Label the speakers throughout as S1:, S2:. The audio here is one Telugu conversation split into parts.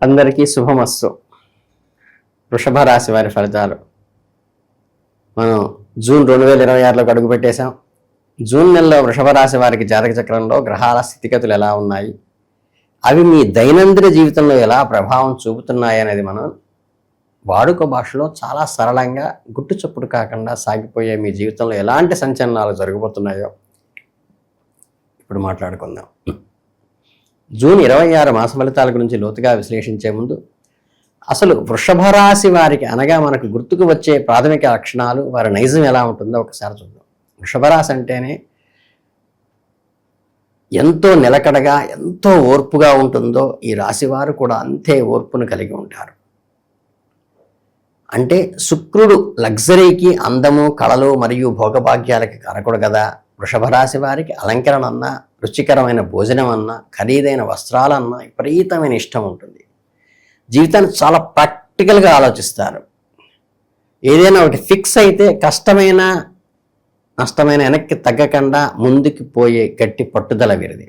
S1: అందరికీ శుభమస్తు. వృషభ రాశి వారి ఫలితాలు మనం జూన్ 2026లోకి అడుగు పెట్టేశాం. జూన్ నెలలో వృషభ రాశి వారికి జాతక చక్రంలో గ్రహాల స్థితిగతులు ఎలా ఉన్నాయి, అవి మీ దైనందిన జీవితంలో ఎలా ప్రభావం చూపుతున్నాయి అనేది మనం వాడుక భాషలో చాలా సరళంగా గుట్టు చప్పుడు కాకుండా సాగిపోయే మీ జీవితంలో ఎలాంటి సంచలనాలు జరగబోతున్నాయో ఇప్పుడు మాట్లాడుకుందాం. జూన్ 26 మాస ఫలితాల గురించి లోతుగా విశ్లేషించే ముందు అసలు వృషభ రాశి వారికి అనగా మనకు గుర్తుకు వచ్చే ప్రాథమిక లక్షణాలు, వారి నైజం ఎలా ఉంటుందో ఒకసారి చూద్దాం. వృషభ రాశి అంటేనే ఎంతో నిలకడగా, ఎంతో ఓర్పుగా ఉంటుందో ఈ రాశి వారు కూడా అంతే ఓర్పును కలిగి ఉంటారు. అంటే శుక్రుడు లగ్జరీకి, అందము, కళలు మరియు భోగభాగ్యాలకి కారకుడు కదా. వృషభ రాశి వారికి అలంకరణ అన్నా, రుచికరమైన భోజనం అన్నా, ఖరీదైన వస్త్రాలన్నా విపరీతమైన ఇష్టం ఉంటుంది. జీవితాన్ని చాలా ప్రాక్టికల్గా ఆలోచిస్తారు. ఏదైనా ఒకటి ఫిక్స్ అయితే కష్టమైన నష్టమైన వెనక్కి తగ్గకుండా ముందుకు పోయే గట్టి పట్టుదల వీరిది.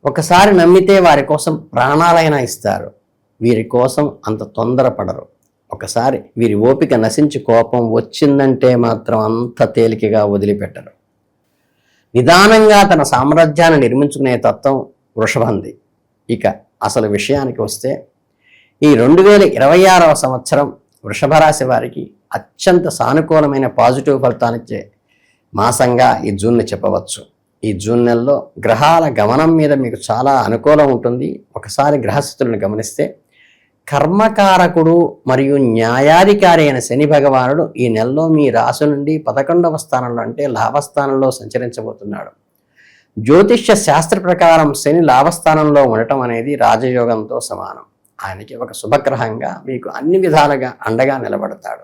S1: ఒకసారి నమ్మితే వారి కోసం ప్రాణాలైనా ఇస్తారు. వీరి కోసం అంత తొందరపడరు. ఒకసారి వీరి ఓపిక నశించి కోపం వచ్చిందంటే మాత్రం అంత తేలికగా వదిలిపెట్టరు. నిదానంగా తన సామ్రాజ్యాన్ని నిర్మించుకునే తత్వం వృషభంది. ఇక అసలు విషయానికి వస్తే ఈ 2026వ సంవత్సరం వృషభ రాశి వారికి అత్యంత సానుకూలమైన పాజిటివ్ ఫలితాన్నిచ్చే మాసంగా ఈ జూన్ని చెప్పవచ్చు. ఈ జూన్ నెలలో గ్రహాల గమనం మీద మీకు చాలా అనుకూలం ఉంటుంది. ఒకసారి గ్రహస్థితులను గమనిస్తే కర్మకారకుడు మరియు న్యాయాధికారి అయిన శని భగవానుడు ఈ నెలలో మీ రాశి నుండి 11వ స్థానంలో అంటే లాభస్థానంలో సంచరించబోతున్నాడు. జ్యోతిష్య శాస్త్ర ప్రకారం శని లాభస్థానంలో ఉండటం అనేది రాజయోగంతో సమానం. ఆయనకి ఒక శుభగ్రహంగా మీకు అన్ని విధాలుగా అండగా నిలబడతాడు.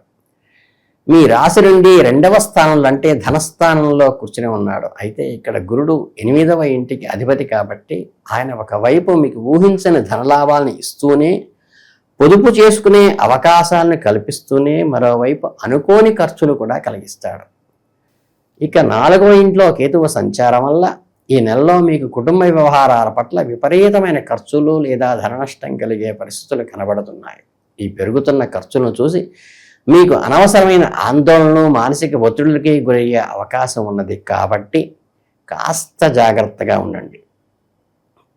S1: మీ రాశి నుండి 2వ స్థానంలో అంటే ధనస్థానంలో కూర్చుని ఉన్నాడు. అయితే ఇక్కడ గురుడు 8వ ఇంటికి అధిపతి కాబట్టి ఆయన ఒకవైపు మీకు ఊహించని ధనలాభాలను ఇస్తూనే, పొదుపు చేసుకునే అవకాశాలను కల్పిస్తూనే, మరోవైపు అనుకోని ఖర్చులు కూడా కలిగిస్తాడు. ఇక 4వ ఇంట్లో కేతువు సంచారం వల్ల ఈ నెలలో మీకు కుటుంబ వ్యవహారాల పట్ల విపరీతమైన ఖర్చులు లేదా ధన నష్టం కలిగే పరిస్థితులు కనబడుతున్నాయి. ఈ పెరుగుతున్న ఖర్చులను చూసి మీకు అనవసరమైన ఆందోళనలు, మానసిక ఒత్తిడులకి గురయ్యే అవకాశం ఉన్నది. కాబట్టి కాస్త జాగ్రత్తగా ఉండండి.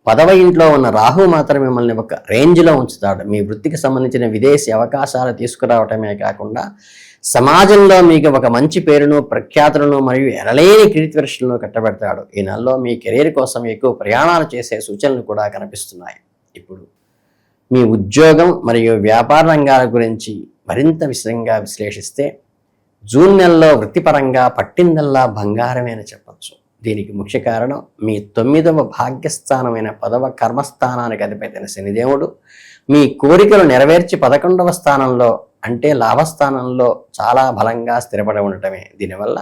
S1: 10వ ఇంట్లో ఉన్న రాహు మాత్రం మిమ్మల్ని ఒక రేంజ్లో ఉంచుతాడు. మీ వృత్తికి సంబంధించిన విదేశీ అవకాశాలు తీసుకురావటమే కాకుండా సమాజంలో మీకు ఒక మంచి పేరును, ప్రఖ్యాతులను మరియు ఎనలేని కీర్తివర్షలను కట్టబెడతాడు. ఈ నెలలో మీ కెరీర్ కోసం ఎక్కువ ప్రయాణాలు చేసే సూచనలు కూడా కనిపిస్తున్నాయి. ఇప్పుడు మీ ఉద్యోగం మరియు వ్యాపార రంగాల గురించి మరింత విశదంగా విశ్లేషిస్తే జూన్ నెలలో వృత్తిపరంగా పట్టిందల్లా బంగారమే అని చెప్పచ్చు. దీనికి ముఖ్య కారణం మీ 9వ భాగ్యస్థానమైన 10వ కర్మస్థానానికి అధిపతి శనిదేవుడు మీ కోరికలు నెరవేర్చి 11వ స్థానంలో అంటే లాభస్థానంలో చాలా బలంగా స్థిరపడి ఉండటమే. దీనివల్ల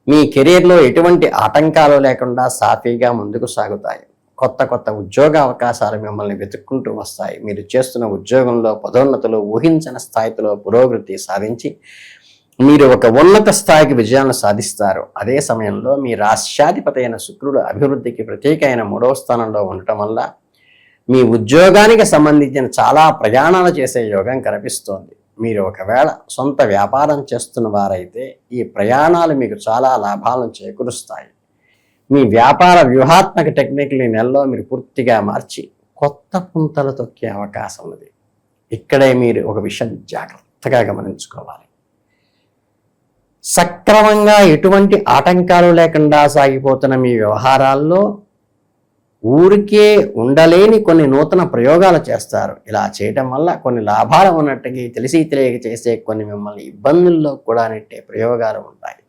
S1: మీ కెరీర్లో ఎటువంటి ఆటంకాలు లేకుండా సాఫీగా ముందుకు సాగుతాయి. కొత్త కొత్త ఉద్యోగ అవకాశాలు మిమ్మల్ని వెతుక్కుంటూ వస్తాయి. మీరు చేస్తున్న ఉద్యోగంలో పదోన్నతులు, ఊహించని స్థాయిలో పురోగతి సాధించి మీరు ఒక ఉన్నత స్థాయికి విజయాలను సాధిస్తారు. అదే సమయంలో మీ రాష్ట్రాధిపతి అయిన శుక్రుడు అభివృద్ధికి ప్రత్యేక అయిన 3వ స్థానంలో ఉండటం వల్ల మీ ఉద్యోగానికి సంబంధించిన చాలా ప్రయాణాలు చేసే యోగం కనిపిస్తోంది. మీరు ఒకవేళ సొంత వ్యాపారం చేస్తున్న వారైతే ఈ ప్రయాణాలు మీకు చాలా లాభాలను చేకూరుస్తాయి. మీ వ్యాపార వ్యూహాత్మక టెక్నిక్ని నెలలో మీరు పూర్తిగా మార్చి కొత్త పుంతలు తొక్కే అవకాశం ఉంది. ఇక్కడే మీరు ఒక విషయం జాగ్రత్తగా గమనించుకోవాలి. సక్రమంగా ఎటువంటి ఆటంకాలు లేకుండా సాగిపోతున్న మీ వ్యవహారాల్లో ఊరికే ఉండలేని కొన్ని నూతన ప్రయోగాలు చేస్తారు. ఇలా చేయటం వల్ల కొన్ని లాభాలు ఉన్నట్టుగా తెలిసి తెలియక చేసే కొన్ని మిమ్మల్ని ఇబ్బందుల్లో కూడా నెట్టే ప్రయోగాలు ఉంటాయి.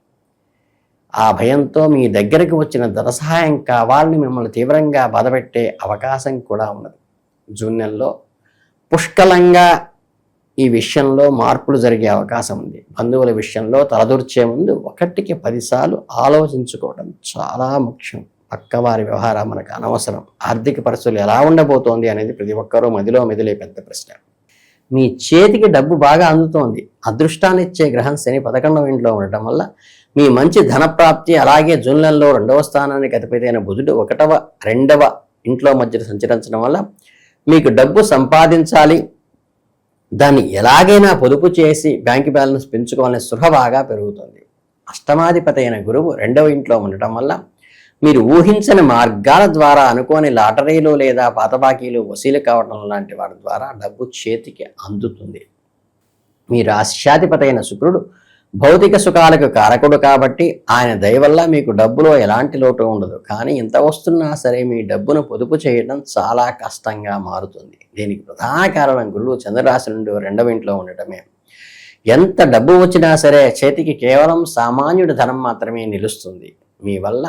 S1: ఆ భయంతో మీ దగ్గరకు వచ్చిన ధన సహాయం కావాలని మిమ్మల్ని తీవ్రంగా బాధపెట్టే అవకాశం కూడా ఉన్నది. జూన్ నెలలో పుష్కలంగా ఈ విషయంలో మార్పులు జరిగే అవకాశం ఉంది. బంధువుల విషయంలో తలదూర్చే ముందు 1కి 10 సార్లు ఆలోచించుకోవడం చాలా ముఖ్యం. పక్కవారి వ్యవహారం మనకు అనవసరం. ఆర్థిక పరిస్థితులు ఎలా ఉండబోతోంది అనేది ప్రతి ఒక్కరూ మదిలో మెదిలే పెద్ద ప్రశ్న. మీ చేతికి డబ్బు బాగా అందుతోంది. అదృష్టాన్ని ఇచ్చే గ్రహం శని 11వ ఇంట్లో ఉండటం వల్ల మీ మంచి ధనప్రాప్తి, అలాగే జూన్ నెలలో 2వ స్థానానికి అధిపతి అయిన బుధుడు 1వ, 2వ ఇంట్లో మధ్య సంచరించడం వల్ల మీకు డబ్బు సంపాదించాలి, దాన్ని ఎలాగైనా పొదుపు చేసి బ్యాంక్ బ్యాలెన్స్ పెంచుకోవాలనే స్పృహ బాగా పెరుగుతుంది. అష్టమాధిపతి అయిన గురువు 2వ ఇంట్లో ఉండటం వల్ల మీరు ఊహించని మార్గాల ద్వారా అనుకోని లాటరీలు లేదా పాత బాకీలు వసూలు కావడం లాంటి వాటి ద్వారా డబ్బు చేతికి అందుతుంది. మీ రాశ్యాధిపతి అయిన శుక్రుడు భౌతిక సుఖాలకు కారకుడు కాబట్టి ఆయన దయ వల్ల మీకు డబ్బులో ఎలాంటి లోటు ఉండదు. కానీ ఇంత వస్తున్నా సరే మీ డబ్బును పొదుపు చేయడం చాలా కష్టంగా మారుతుంది. దీనికి ప్రధాన కారణం గురువు చంద్రరాశి నుండి 2వ ఇంట్లో ఉండటమే. ఎంత డబ్బు వచ్చినా సరే చేతికి కేవలం సామాన్యుడి ధనం మాత్రమే నిలుస్తుంది. మీ వల్ల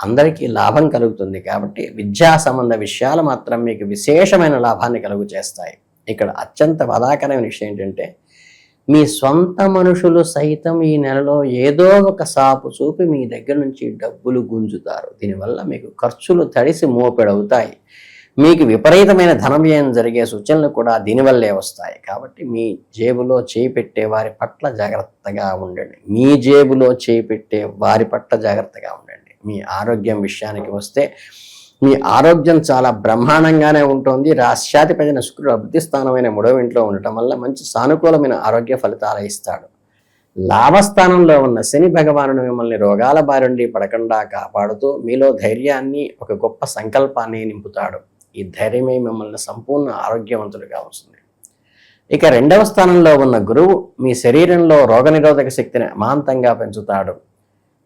S1: అందరికీ లాభం కలుగుతుంది కాబట్టి విద్యా సంబంధ విషయాలు మాత్రం మీకు విశేషమైన లాభాన్ని కలుగు చేస్తాయి. ఇక్కడ అత్యంత బాధాకరమైన విషయం ఏంటంటే మీ సొంత మనుషులు సైతం ఈ నెలలో ఏదో ఒక సాపు చూపి మీ దగ్గర నుంచి డబ్బులు గుంజుతారు. దీనివల్ల మీకు ఖర్చులు తడిసి మోపెడవుతాయి. మీకు విపరీతమైన ధన వ్యయం జరిగే సూచనలు కూడా దీనివల్లే వస్తాయి. కాబట్టి మీ జేబులో చేయి పెట్టే వారి పట్ల జాగ్రత్తగా ఉండండి. మీ జేబులో చేయి పెట్టే వారి పట్ల జాగ్రత్తగా ఉండండి. మీ ఆరోగ్యం విషయానికి వస్తే మీ ఆరోగ్యం చాలా బ్రహ్మాండంగానే ఉంటుంది. రాశ్యాధిపతి శుక్రుడు అభివృద్ధి స్థానమైన 3వ ఇంట్లో ఉండటం వల్ల మంచి సానుకూలమైన ఆరోగ్య ఫలితాలు ఇస్తాడు. లాభస్థానంలో ఉన్న శని భగవానుడు మిమ్మల్ని రోగాల బారి నుండి పడకుండా కాపాడుతూ మీలో ధైర్యాన్ని, ఒక గొప్ప సంకల్పాన్ని నింపుతాడు. ఈ ధైర్యమే మిమ్మల్ని సంపూర్ణ ఆరోగ్యవంతులుగా ఉంచుతుంది. ఇక 2వ స్థానంలో ఉన్న గురువు మీ శరీరంలో రోగనిరోధక శక్తిని అమాంతంగా పెంచుతాడు.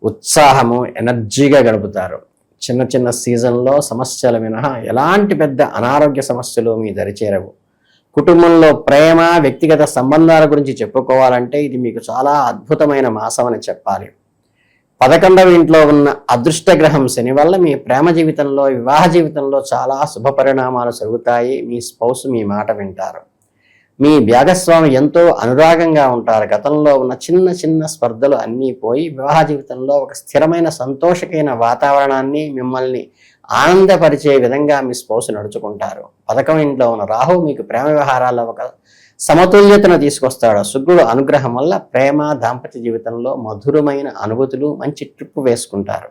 S1: ఉత్సాహము, ఎనర్జీగా గడుపుతారు. చిన్న చిన్న సీజన్లో సమస్యలు మినహా ఎలాంటి పెద్ద అనారోగ్య సమస్యలు మీ దరిచేరవు. కుటుంబంలో ప్రేమ, వ్యక్తిగత సంబంధాల గురించి చెప్పుకోవాలంటే ఇది మీకు చాలా అద్భుతమైన మాసం అని చెప్పాలి. 11వ ఇంట్లో ఉన్న అదృష్ట గ్రహం శని వల్ల మీ ప్రేమ జీవితంలో, వివాహ జీవితంలో చాలా శుభ పరిణామాలు జరుగుతాయి. మీ స్పౌస్ మీ మాట వింటారు. మీ భాగస్వామి ఎంతో అనురాగంగా ఉంటారు. గతంలో ఉన్న చిన్న చిన్న స్పర్ధలు అన్నీ పోయి వివాహ జీవితంలో ఒక స్థిరమైన సంతోషకమైన వాతావరణాన్ని, మిమ్మల్ని ఆనందపరిచే విధంగా మీ స్పౌస్ నడుచుకుంటారు. 11వ ఇంట్లో ఉన్న రాహు మీకు ప్రేమ వ్యవహారాల్లో ఒక సమతుల్యతను తీసుకొస్తాడు. శుక్రుడు అనుగ్రహం వల్ల ప్రేమ, దాంపత్య జీవితంలో మధురమైన అనుభూతులు, మంచి ట్రిప్ వేసుకుంటారు.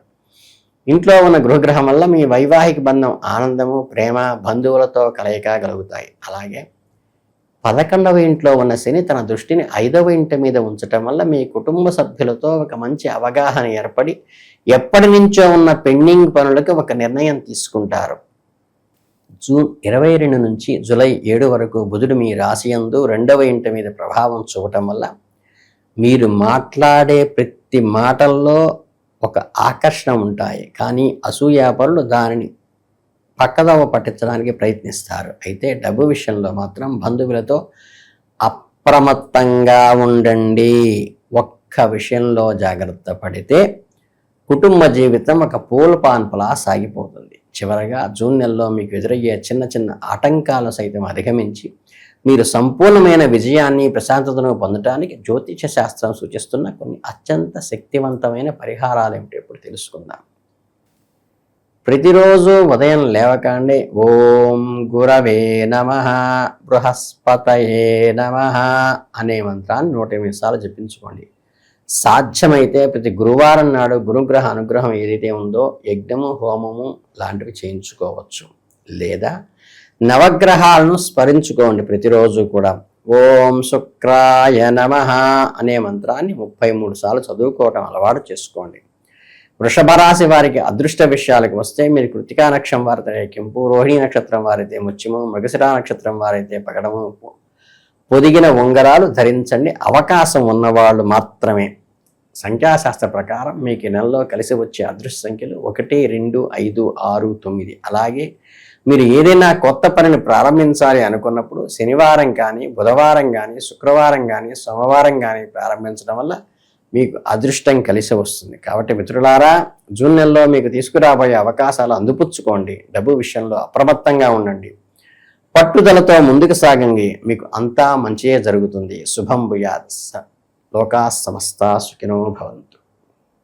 S1: ఇంట్లో ఉన్న గృహగ్రహం వల్ల మీ వైవాహిక బంధం ఆనందము, ప్రేమ, బంధువులతో కలయిక కలుగుతాయి. అలాగే 11వ ఇంట్లో ఉన్న శని తన దృష్టిని 5వ ఇంటి మీద ఉంచటం వల్ల మీ కుటుంబ సభ్యులతో ఒక మంచి అవగాహన ఏర్పడి ఎప్పటి నుంచో ఉన్న పెండింగ్ పనులకు ఒక నిర్ణయం తీసుకుంటారు. జూన్ 22 నుంచి జూలై 7 వరకు బుధుడు మీ రాశి యందు 2వ ఇంటి మీద ప్రభావం చూపటం వల్ల మీరు మాట్లాడే ప్రతి మాటల్లో ఒక ఆకర్షణ ఉంటాయి. కానీ అసూయాపరులు దానిని పక్కదోవ పట్టించడానికి ప్రయత్నిస్తారు. అయితే డబ్బు విషయంలో మాత్రం బంధువులతో అప్రమత్తంగా ఉండండి. ఒక్క విషయంలో జాగ్రత్త పడితే కుటుంబ జీవితం ఒక పూలపాన్పులా సాగిపోతుంది. చివరగా జూన్ నెలలో మీకు ఎదురయ్యే చిన్న చిన్న ఆటంకాలను సైతం అధిగమించి మీరు సంపూర్ణమైన విజయాన్ని, ప్రశాంతతను పొందడానికి జ్యోతిష శాస్త్రం సూచిస్తున్న కొన్ని అత్యంత శక్తివంతమైన పరిహారాలు ఏమిటో ఇప్పుడు తెలుసుకుందాం. ప్రతిరోజు ఉదయం లేవకండి ఓం గురవే నమః, బృహస్పతయే నమః అనే మంత్రాన్ని 108 సార్లు జపించుకోండి. సాధ్యమైతే ప్రతి గురువారం నాడు గురుగ్రహ అనుగ్రహం ఏదైతే ఉందో యజ్ఞము, హోమము లాంటివి చేయించుకోవచ్చు. లేదా నవగ్రహాలను స్మరించుకోండి ప్రతిరోజు కూడా. ఓం శుక్రాయ నమః అనే మంత్రాన్ని 33 సార్లు చదువుకోవటం అలవాటు చేసుకోండి. వృషభ రాశి వారికి అదృష్ట విషయాలకు వస్తే మీరు కృతికా నక్షత్రం వారైతే కెంపు, రోహిణి నక్షత్రం వారైతే ముత్యము, మృగశిర నక్షత్రం వారైతే పగడము, పొదిగిన ఉంగరాలు ధరించండి. అవకాశం ఉన్నవాళ్ళు మాత్రమే. సంఖ్యాశాస్త్ర ప్రకారం మీకు నెలలో కలిసి వచ్చే అదృష్ట సంఖ్యలు 1, 2, 5, 6, 9. అలాగే మీరు ఏదైనా కొత్త పనిని ప్రారంభించాలి అనుకున్నప్పుడు శనివారం కానీ, బుధవారం కానీ, శుక్రవారం కానీ, సోమవారం కానీ ప్రారంభించడం వల్ల మీకు అదృష్టం కలిసి వస్తుంది. కాబట్టి మిత్రులారా, జూన్ నెలలో మీకు తీసుకురాబోయే అవకాశాలు అందిపుచ్చుకోండి. డబ్బు విషయంలో అప్రమత్తంగా ఉండండి. పట్టుదలతో ముందుకు సాగండి. మీకు అంతా మంచియే జరుగుతుంది. శుభం భూయాత్. లోకా సమస్తా సుఖినో భవంతు.